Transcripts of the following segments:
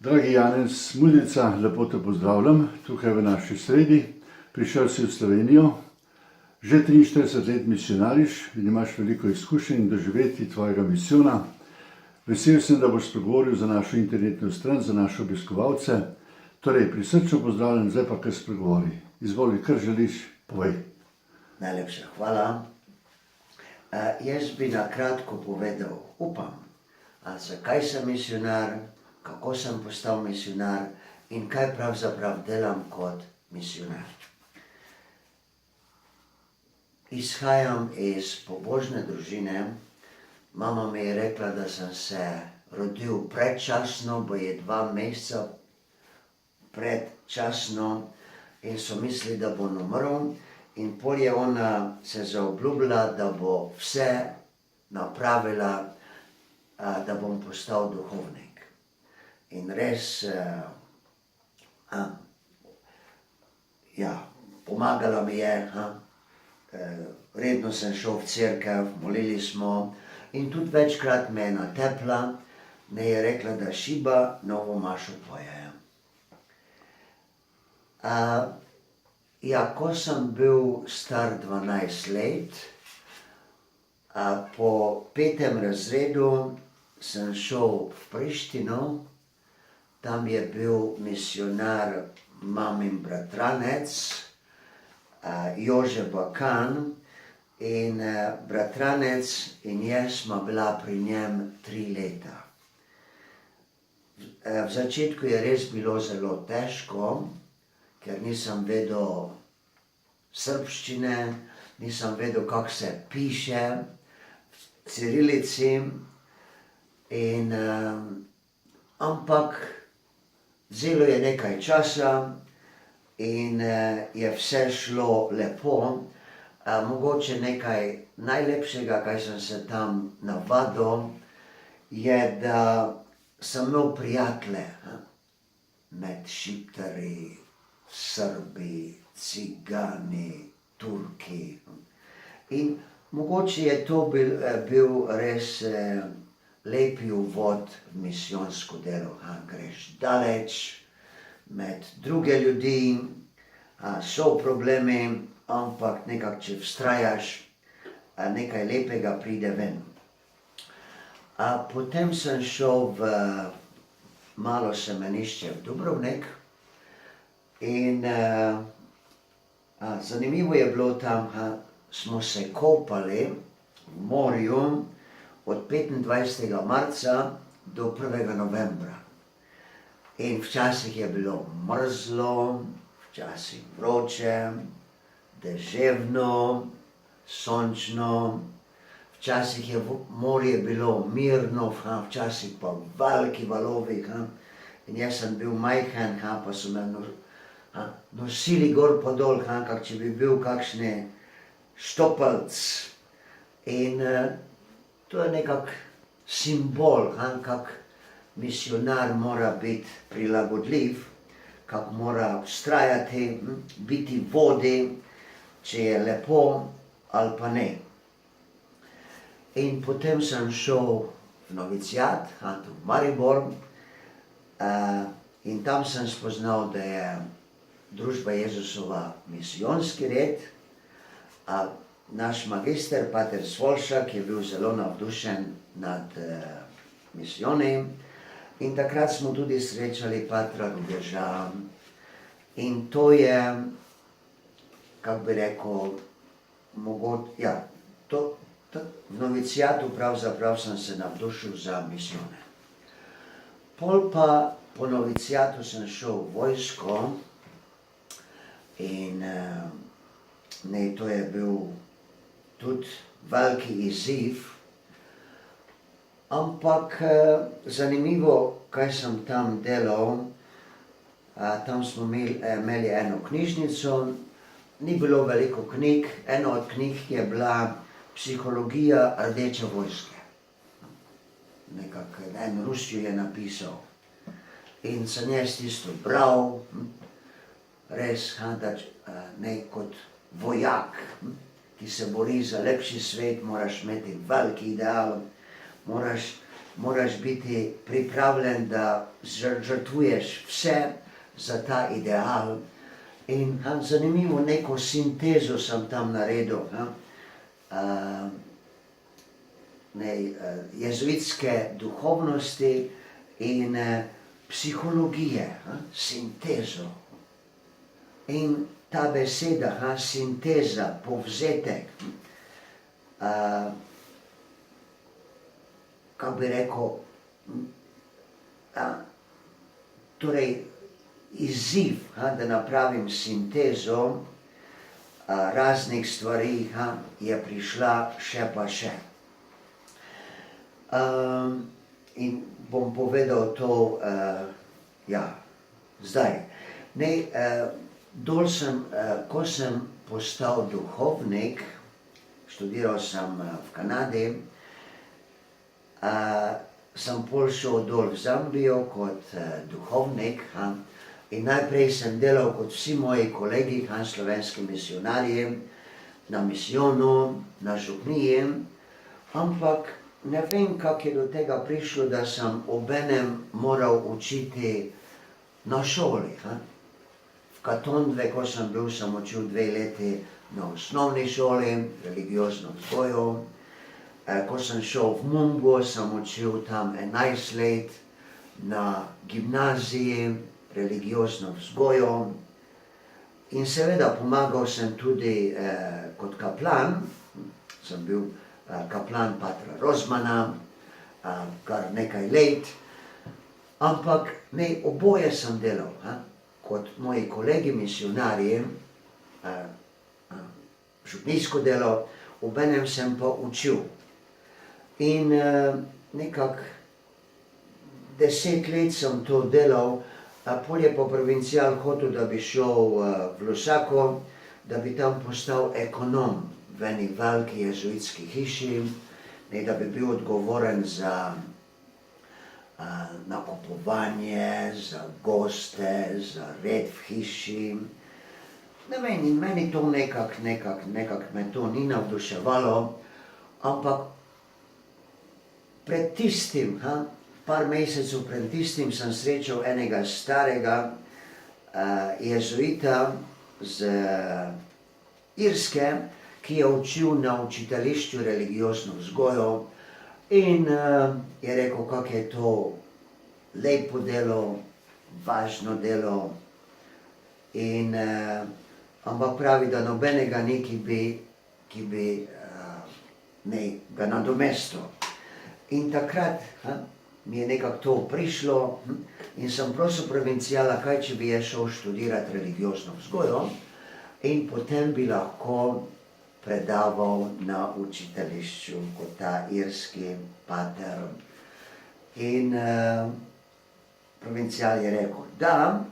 Dragi Janez Muljica, lepo te pozdravljam tukaj v naši sredi. Prišel si v Slovenijo, že 43 let misionariš in imaš veliko izkušenj in doživeti tvojega misijona. Vesel sem, da boš spregovoril za našo internetno stran, za naše obiskovalce. Torej, prisrčno pozdravljam, zdaj pa kar spregovori. Izvoli, kar želiš, povej. Najlepša hvala. Jaz bi na kratko povedal, zakaj sem misionar, kako sem postal misionar in kaj pravzaprav delam kot misionar. Izhajam iz pobožne družine. Mama mi je rekla, da sem se rodil predčasno, bo je 2 meseca predčasno in so mislili, da bom umrl. In pol je ona se zaobljubila, da bo vse napravila, da bom postal duhovnik. In res, pomagala mi je, redno sem šel v cerkev, molili smo in tudi večkrat me je natepla, ne je rekla, da šiba novo mašo poje. Ko sem bil star 12 let, po 5. razredu sem šel v Prištino, tam je bil misionar mamin bratranec, Jože Bakan, in bratranec in jaz sva bila pri njem 3 leta. V začetku je res bilo zelo težko, ker nisem vedel srbščine, nisem vedel, kako se piše v cirilici, ampak vzelo je nekaj časa in je vse šlo lepo. Mogoče nekaj najlepšega, kaj sem se tam navadil, je, da sem imel prijatelje med Šiptarji, Srbi, Cigani, Turki. In mogoče je to bil res lepi uvod v misijonsko delo. Greš daleč med druge ljudi, so problemi, ampak nekako, če vztrajaš, nekaj lepega pride ven. Potem sem šel v malo semenišče v Dubrovnik in zanimivo je bilo tam, smo se kopali v morju od 25. marca do 1. novembra. In včasih je bilo mrzlo, včasih vroče, deževno, sončno, včasih je morje bilo mirno, včasih pa veliki valovi. In jaz sem bil majhen, pa so me nosili gor pa dol, kak če bi bil kakšni štopalc. In to je nekak simbol, kak misionar mora biti prilagodljiv, kak mora vztrajati, biti vodi, če je lepo ali pa ne. In potem sem šel v novicijat, tu v Maribor, in tam sem spoznal, da je Družba Jezusova misijonski red. Naš magister, pater Svolšak, je bil zelo navdušen nad misijoni in takrat smo tudi srečali patra Rubeža. In to je, kako bi rekel, v novicijatu pravzaprav sem se navdušil za misijone. Pol pa po novicijatu sem šel v vojsko in to je bil tudi veliki izziv, ampak zanimivo, kaj sem tam delal. Tam smo imeli eno knjižnico, ni bilo veliko knjig, ena od knjig je bila Psihologija Rdeče vojske. Nekako en Rus jo je napisal. In sem jaz tisto bral, res, kot vojak, ki se bori za lepši svet, moraš imeti veliki ideal, moraš moraš biti pripravljen, da žrtvuješ vse za ta ideal. In zanimivo neko sintezo sem tam naredil. Jezuitske duhovnosti in psihologije, sintezo. In ta beseda, sinteza, povzetek, kako bi rekel, torej izziv, da napravim sintezo raznih stvari, je prišla še pa še. In bom povedal to, zdaj. Ko sem postal duhovnik, študiral sem v Kanadi, sem pol šel dol v Zambijo kot duhovnik in najprej sem delal kot vsi moji kolegi, slovenski misionarji, na misijonu, na župniji, ampak ne vem, kako je do tega prišlo, da sem obenem moral učiti na šoli. V Katondve, ko sem bil, sem učil 2 leti na osnovni šoli, religiozno vzgojo. Ko sem šel v Mungo, sem učil tam 11 let na gimnaziji, religiozno vzgojo. In seveda pomagal sem tudi kot kaplan, sem bil kaplan patra Rozmana, kar nekaj let, ampak oboje sem delal. Kot moji kolegi misionarji, župnijsko delo, obenem sem pa učil. In nekako 10 let sem to delal, pol je pa provincial hotel, da bi šel v Lusako, da bi tam postal ekonom v eni veliki jezuitski hiši, da bi bil odgovoren za nakupovanje, za goste, za red v hiši. Ne vem, in meni to nekako me to ni navduševalo, ampak pred tistim, par mesecev pred tistim sem srečal enega starega jezuita z Irske, ki je učil na učiteljišču religiozno vzgojo in je rekel, kako je to lepo delo, važno delo, ampak pravi, da nobenega ni, ki bi ga nadomestil. In takrat mi je nekako to prišlo in sem prosil provinciala, kaj če bi jaz šel študirati religiozno vzgojo in potem bi lahko predaval na učiteljišču kot ta irski pater. In provincial je rekel, da.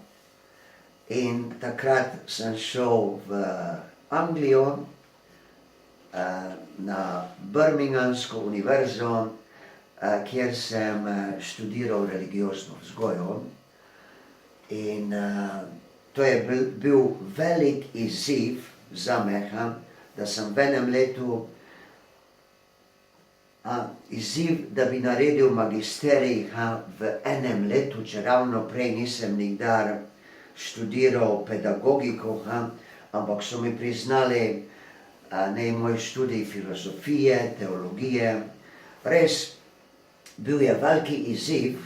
In takrat sem šel v Anglijo na Birminghamsko univerzo, kjer sem študiral religiozno vzgojo. In to je bil velik izziv zame, da sem v enem letu izziv, da bi naredil magisterij v enem letu, če ravno prej nisem nikdar študiral pedagogiko, ampak so mi priznali moj študij filozofije, teologije. Res, bil je veliki izziv,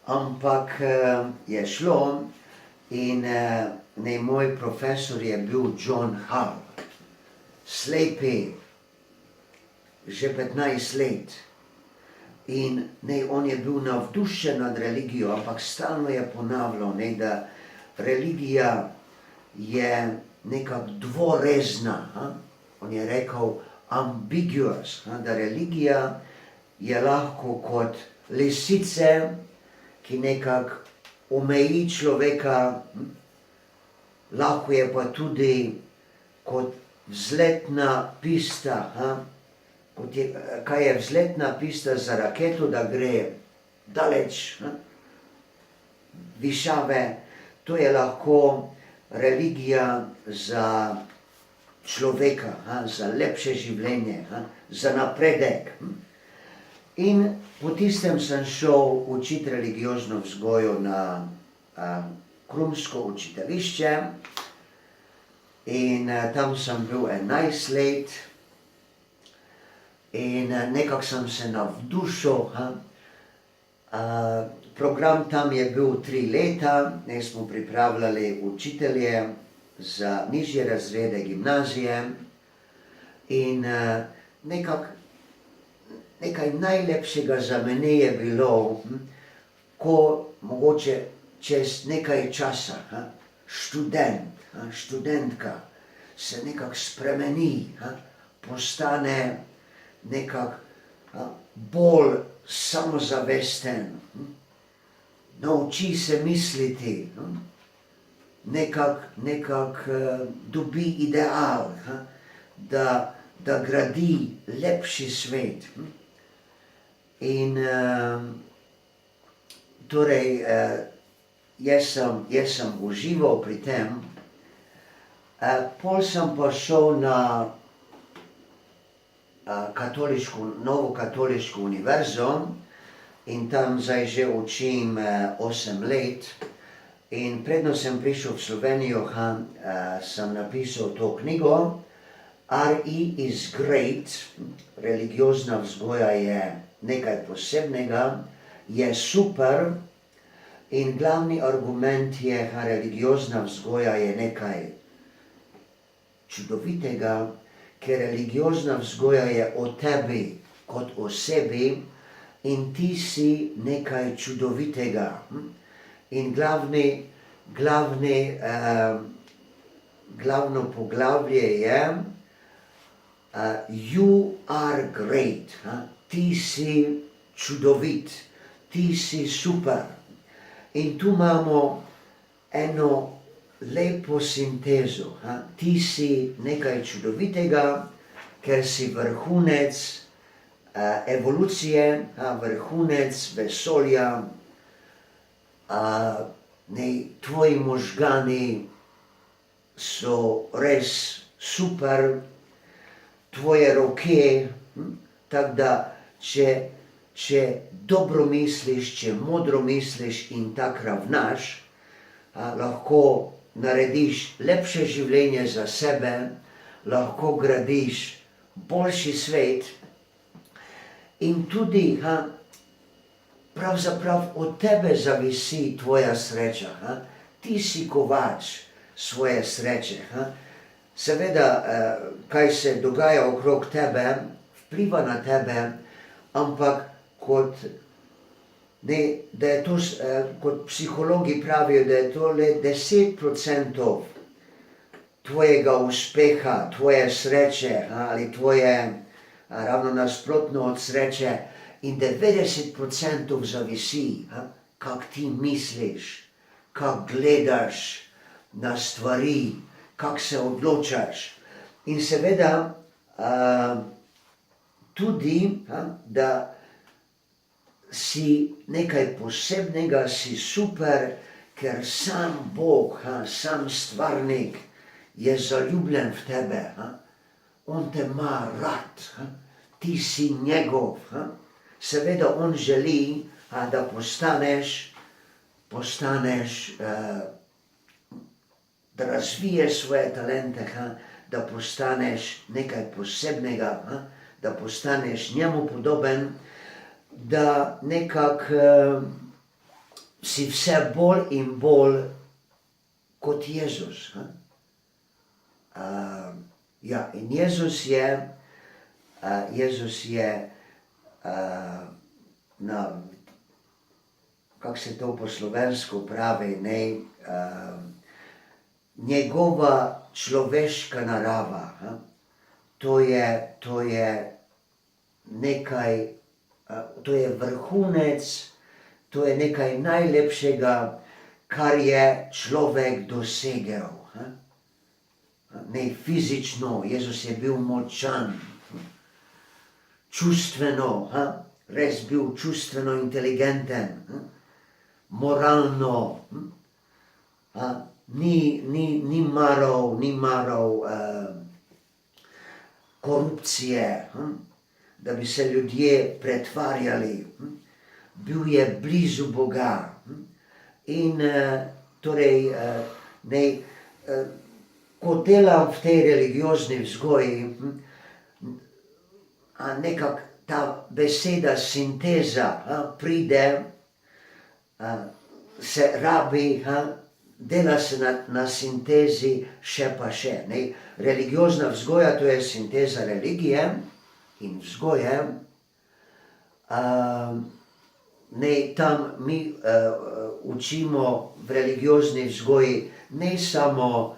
ampak je šlo in moj profesor je bil John Hall, slepi, že 15 let. In on je bil navdušen nad religijo, ampak stalno je ponavljal, da religija je nekako dvorezna. On je rekel ambiguous, da religija je lahko kot lisice, ki nekako omeji človeka, lahko je pa tudi kot vzletna pista, kaj je vzletna pista za raketo, da gre daleč, višave. To je lahko religija za človeka, za lepše življenje, za napredek. In po tistem sem šel učiti religiozno vzgojo na krumsko učiteljišče in tam sem bil 11 let in nekako sem se navdušil. Program tam je bil 3 leta, ne smo pripravljali učitelje za nižje razrede gimnazije in nekaj najlepšega za mene je bilo, ko mogoče čez nekaj časa študentka se nekako spremeni, postane nekako bolj samozavesten, nauči se misliti, nekako dobi ideal, da gradi lepši svet. In torej jaz sem užival pri tem, pol sem pa šel na novo katoliško univerzo in tam zdaj že učim 8 let. In predno sem prišel v Slovenijo, sem napisal to knjigo RE is great, religiozna vzgoja je nekaj posebnega, je super in glavni argument je, religiozna vzgoja je nekaj čudovitega, ker religiozna vzgoja je o tebi kot osebi in ti si nekaj čudovitega. In glavno poglavje je you are great, ti si čudovit, ti si super. In tu imamo eno lepo sintezo, ti si nekaj čudovitega, ker si vrhunec evolucije, vrhunec vesolja, tvoji možgani so res super, tvoje roke, tako da če dobro misliš, če modro misliš in tako ravnaš, lahko narediš lepše življenje za sebe, lahko gradiš boljši svet in tudi pravzaprav od tebe zavisi tvoja sreča. Ti si kovač svoje sreče. Seveda, kaj se dogaja okrog tebe, vpliva na tebe, ampak kot psihologi pravijo, da je to le 10% tvojega uspeha, tvoje sreče ali tvoje ravno nasprotno od sreče in 90% zavisi, kak ti misliš, kak gledaš na stvari, kak se odločaš. In seveda tudi, da si nekaj posebnega, si super, ker sam Bog, sam stvarnik je zaljubljen v tebe. On te ima rad, ti si njegov. Seveda on želi, da postaneš, da razviješ svoje talente, da postaneš nekaj posebnega, da postaneš njemu podoben, da nekako si vse bolj in bolj kot Jezus. In Jezus je kako se to po slovensko pravi, njegova človeška narava, to je nekaj, to je vrhunec, to je nekaj najlepšega, kar je človek dosegel. Ne fizično, Jezus je bil močan, čustveno, res bil čustveno inteligenten, moralno, ni maral korupcije, da bi se ljudje pretvarjali. Bil je blizu Boga. In torej, ko delam v tej religiozni vzgoji, nekako ta beseda sinteza pride, se rabi, dela se na sintezi še pa še. Religiozna vzgoja, to je sinteza religije in vzgoje. Tam mi učimo v religiozni vzgoji ne samo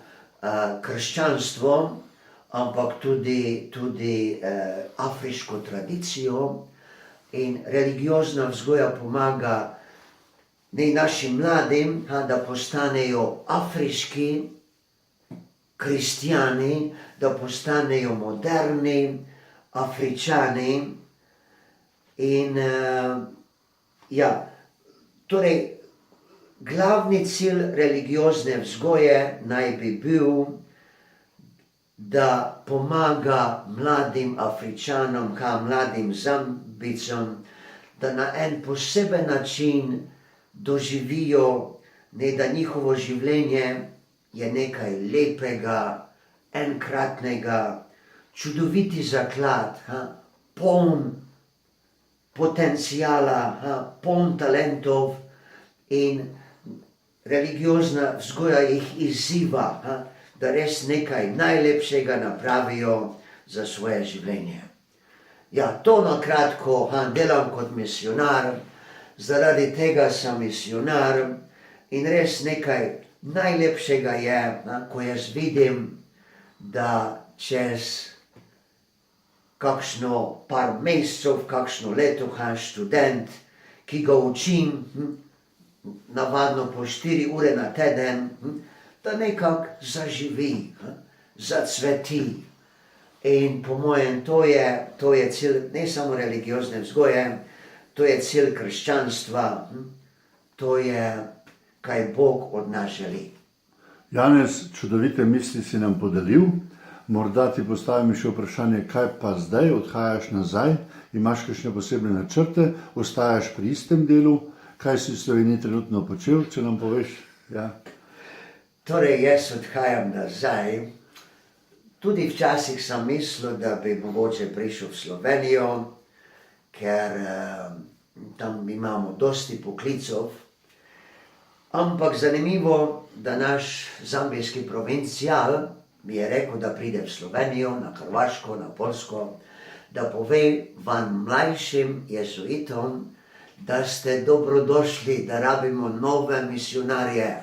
krščanstvo, ampak tudi afriško tradicijo. In religiozna vzgoja pomaga našim mladim, da postanejo afriški kristjani, da postanejo moderni Afričani. In torej, glavni cilj religiozne vzgoje naj bi bil, da pomaga mladim Afričanom, mladim Zambijcem, da na en poseben način doživijo, da njihovo življenje je nekaj lepega, enkratnega, čudoviti zaklad, poln potencijala, poln talentov, in religiozna vzgoja jih izziva, da res nekaj najlepšega napravijo za svoje življenje. To na kratko delam kot misionar, zaradi tega sem misionar in res nekaj najlepšega je, ko jaz vidim, da čez kakšno par mesecev, kakšno leto, študent, ki ga učim, navadno po 4 ure na teden, da nekako zaživi, zacveti. In po mojem, to je cilj ne samo religiozne vzgoje, to je cilj krščanstva, to je, kaj Bog od nas želi. Janez, čudovite misli si nam podelil. Morda ti postavim še vprašanje, kaj pa zdaj, odhajaš nazaj, imaš kakšne posebne načrte, ostajaš pri istem delu, kaj si v Sloveniji trenutno počel, če nam poveš? Torej, jaz odhajam nazaj. Tudi včasih sem mislil, da bi mogoče prišel v Slovenijo, ker tam imamo dosti poklicov. Ampak zanimivo, da naš zambijski provincial mi je rekel, da pride v Slovenijo, na Hrvaško, na Poljsko, da pove vam mlajšim jezuitom, da ste dobrodošli, da rabimo nove misionarje.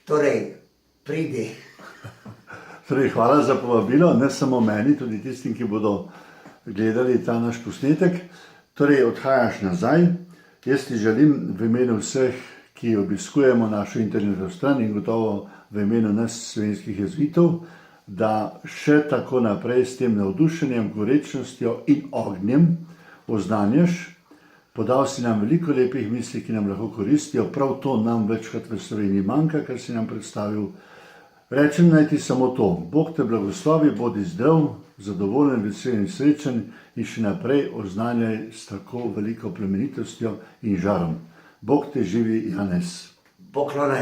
Torej, pridi. Torej, hvala za povabilo, ne samo meni, tudi tistim, ki bodo gledali ta naš posnetek. Torej, odhajaš nazaj. Jaz ti želim v imenu vseh, ki obiskujemo našo internetno stran in gotovo v imenu nas slovenskih jezuitov, da še tako naprej s tem navdušenjem, gorečnostjo in ognjem oznanjaš. Podal si nam veliko lepih misli, ki nam lahko koristijo. Prav to nam večkrat v Sloveniji manjka, kar si nam predstavil. Rečem naj ti samo to. Bog te blagoslovi, bodi zdrav, zadovoljen, vesel in srečen in še naprej oznanjaj s tako veliko plemenitostjo in žarom. Bog te živi, Janez. Poklonaj.